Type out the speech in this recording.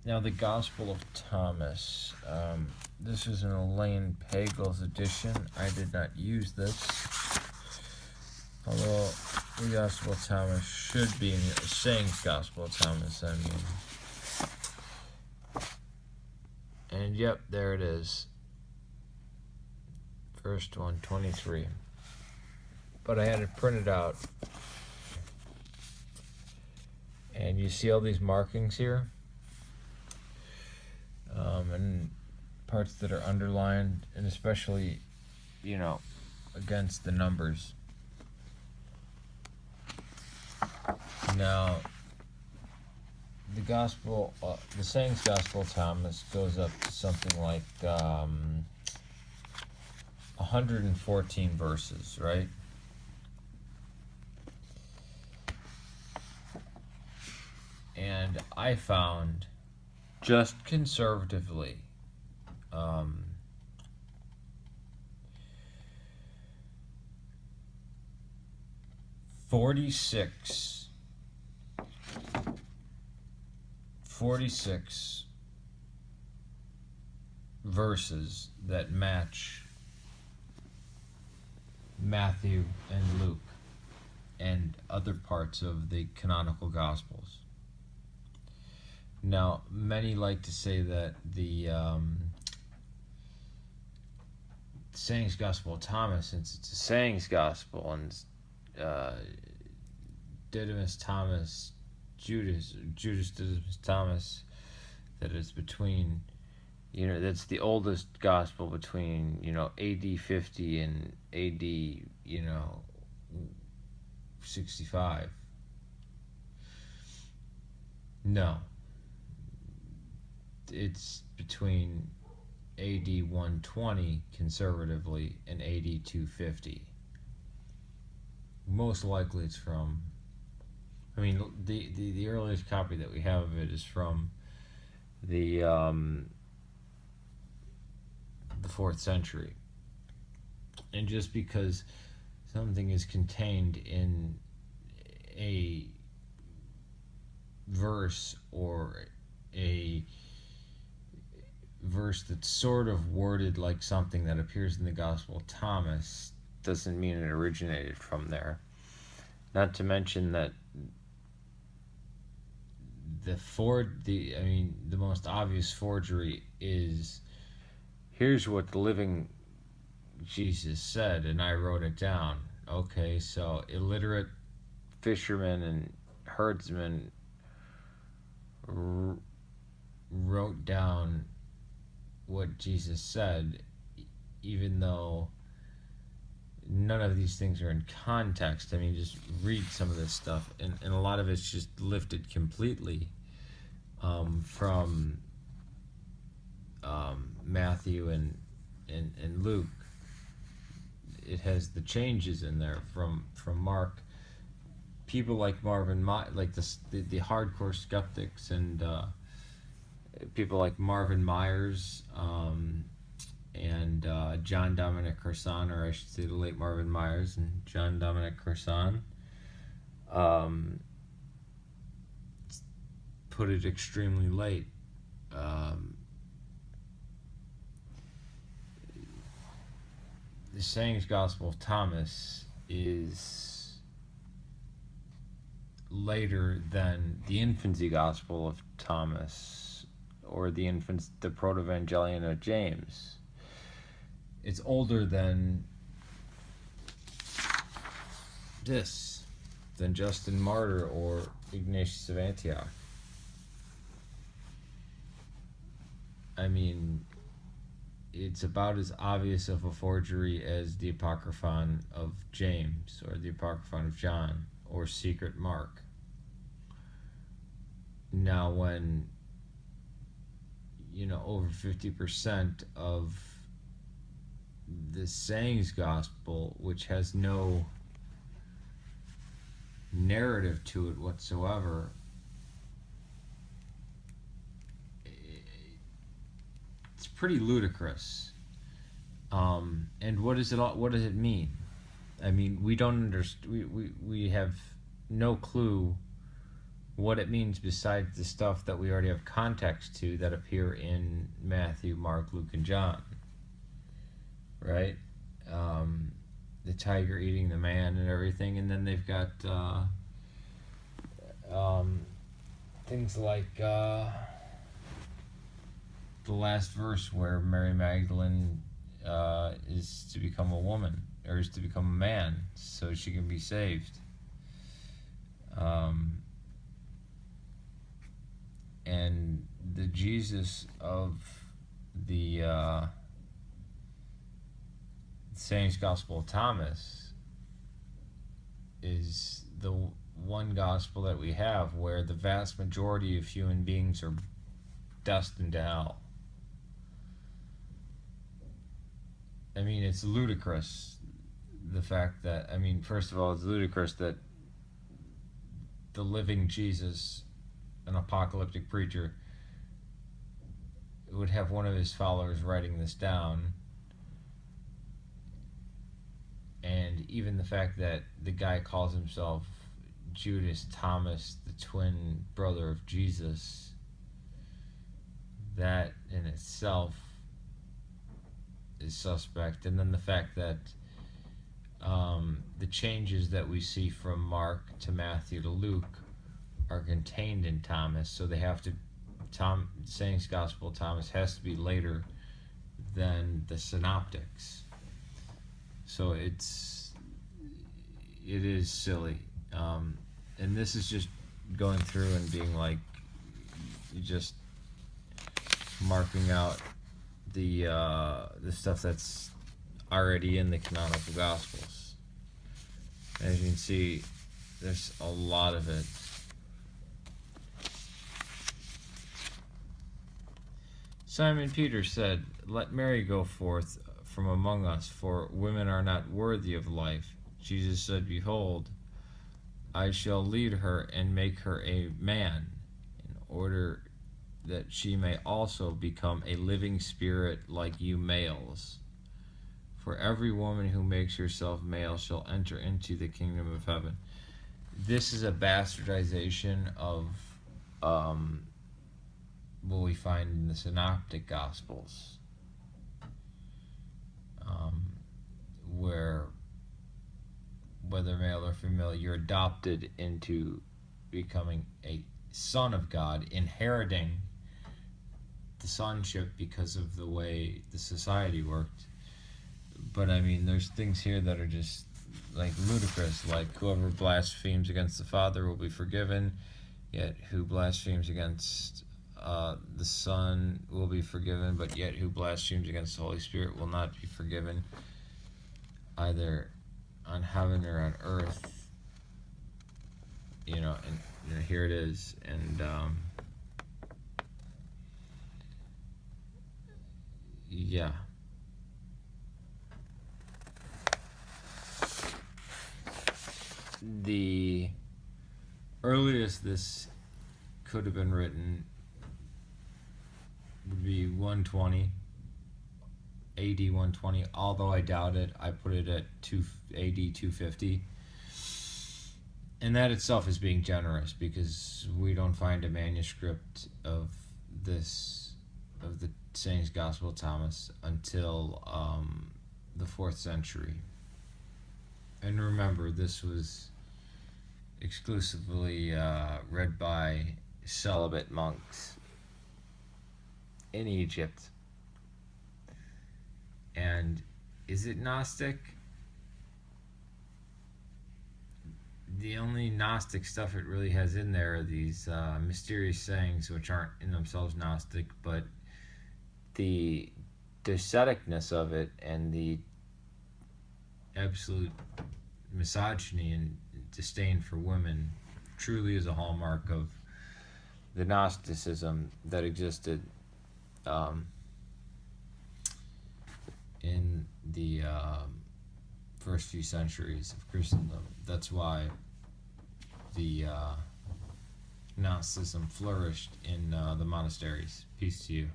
Now, the Gospel of Thomas. This is an Elaine Pagel's edition. I did not use this. Although the Gospel of Thomas should be in the Sayings Gospel of Thomas, I mean. And yep, there it is. First one, 23. But I had it printed out. And you see all these markings here? And parts that are underlined, and especially, against the numbers. Now, the Sayings Gospel of Thomas goes up to something like 114 verses, right? And I found, just conservatively, 46 verses that match Matthew and Luke and other parts of the canonical Gospels. Now, many like to say that the Sayings Gospel of Thomas, since it's a Sayings Gospel, and Didymus Thomas, Judas Didymus Thomas, that it's between, that's the oldest Gospel between, AD 50 and AD, 65. No. It's between AD 120 conservatively and AD 250. Most likely it's from, the earliest copy that we have of it is from the 4th century. And just because something is contained in a verse, or a verse that's sort of worded like something that appears in the Gospel of Thomas, doesn't mean it originated from there. Not to mention that the most obvious forgery is, here's what the living Jesus said, and I wrote it down. Okay, so illiterate fishermen and herdsmen wrote down what Jesus said, even though none of these things are in context. Just read some of this stuff, and a lot of it's just lifted completely from Matthew and Luke. It has the changes in there from Mark. People like like the hardcore skeptics, and people like Marvin Myers, and John Dominic Carson, or I should say the late Marvin Myers and John Dominic Carson, put it extremely late. The Sayings Gospel of Thomas is later than the Infancy Gospel of Thomas, or the Protevangelion of James. It's older than Justin Martyr or Ignatius of Antioch. It's about as obvious of a forgery as the Apocryphon of James, or the Apocryphon of John, or Secret Mark. Now, when over 50% of the Sayings Gospel, which has no narrative to it whatsoever, it's pretty ludicrous. And what does it mean? We don't understand. We have no clue what it means besides the stuff that we already have context to that appear in Matthew, Mark, Luke, and John, right? The tiger eating the man and everything, and then they've got things like the last verse where Mary Magdalene is to become a woman, or is to become a man, so she can be saved. And the Jesus of the Saint's Gospel of Thomas is the one gospel that we have where the vast majority of human beings are destined to hell. I mean, it's ludicrous, the fact that, I mean, first of all, it's ludicrous that the living Jesus, an apocalyptic preacher, would have one of his followers writing this down. And even the fact that the guy calls himself Judas Thomas, the twin brother of Jesus, that in itself is suspect. And then the fact that the changes that we see from Mark to Matthew to Luke are contained in Thomas, so they have to, Saint's Gospel of Thomas has to be later than the synoptics. So it is silly, and this is just going through and being like, just marking out the stuff that's already in the canonical Gospels. As you can see, there's a lot of it. Simon Peter said, "Let Mary go forth from among us, for women are not worthy of life." Jesus said, "Behold, I shall lead her and make her a man, in order that she may also become a living spirit like you males. For every woman who makes herself male shall enter into the kingdom of heaven." This is a bastardization of what we find in the synoptic gospels, where whether male or female, you're adopted into becoming a son of God, inheriting the sonship because of the way the society worked. But I mean, there's things here that are just like ludicrous, like whoever blasphemes against the Father will be forgiven, yet who blasphemes against the Son will be forgiven, but yet who blasphemes against the Holy Spirit will not be forgiven, either on heaven or on earth. And here it is. And yeah. The earliest this could have been written would be 120, AD 120, although I doubt it. I put it at AD 250. And that itself is being generous, because we don't find a manuscript of the Saint's Gospel of Thomas until the 4th century. And remember, this was exclusively read by celibate monks in Egypt. And is it Gnostic? The only Gnostic stuff it really has in there are these mysterious sayings, which aren't in themselves Gnostic, but the asceticness of it and the absolute misogyny and disdain for women truly is a hallmark of the Gnosticism that existed in the first few centuries of Christendom. That's why the Gnosticism flourished in the monasteries. Peace to you.